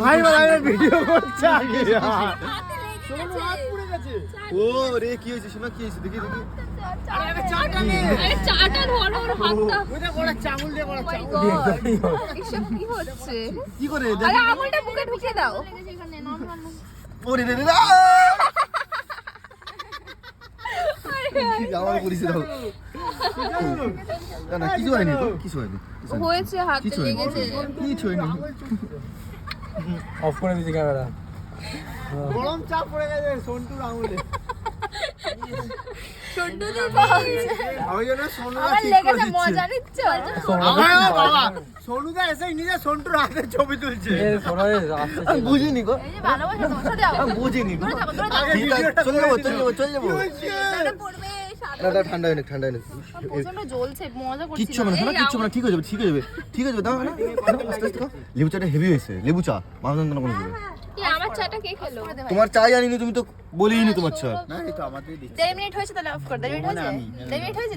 ভাই ভাই ভিডিও করছে আগে ও রে কি হয়েছে শোনা কি হয়েছে দেখি দেখি আরে চাটা ধরো ওর হাতটা ওটা বড় চামুল দিয়ে বড় চামুল এসব কি হচ্ছে কি করে আরে আঙুলটা মুখে ঢুকিয়ে দাও ওরে রে রে কি গাওয়ার করিস দাও না কিছু হয়নি তো কিছু হয়নি হয়েছে হাতে লেগেছে কিছু হয়নি অফ করে দিয়েছি ক্যামেরা গরম চাপ পড়ে গেছে সন্টুর আঙুলে সন্টু দি বলছে ওই জন্য সোনুদা আমার ঠিক করে লেগেছে দিচ্ছে মজা নিচ্ছ বাবা সোনুদা এসে নিজে সন্টুর হাতে ছবি তুলছে আমি বুঝিনি গো এই যে ভালোবাসা তোমার সাথে যাও আমি বুঝিনি গো দূরে থাকো দূরে থাকো ঠিক আছে চলে যাবো এটা পড়বে না ঠান্ডা হয়নি ঠান্ডা হয়নি প্রচন্ড জ্বলছে মজা করছি কিচ্ছু হবে না কিচ্ছু হবে না ঠিক হয়ে যাবে ঠিক হয়ে যাবে ঠিক হয়ে যাবে দাও না আস্তে আস্তে খাও লেবু চাটা হেভি হয়েছে লেবু চা মাঝখান কোনো করে কি আমার চাটা কে খেলো তোমার চাই আনিনি তুমি তো বলেইনি তোমার চা না এই তো আমাদের 1.5 মিনিট হয়েছে তাহলে অফ কর 1.5 মিনিট হয়েছে 1.5 মিনিট হয়েছে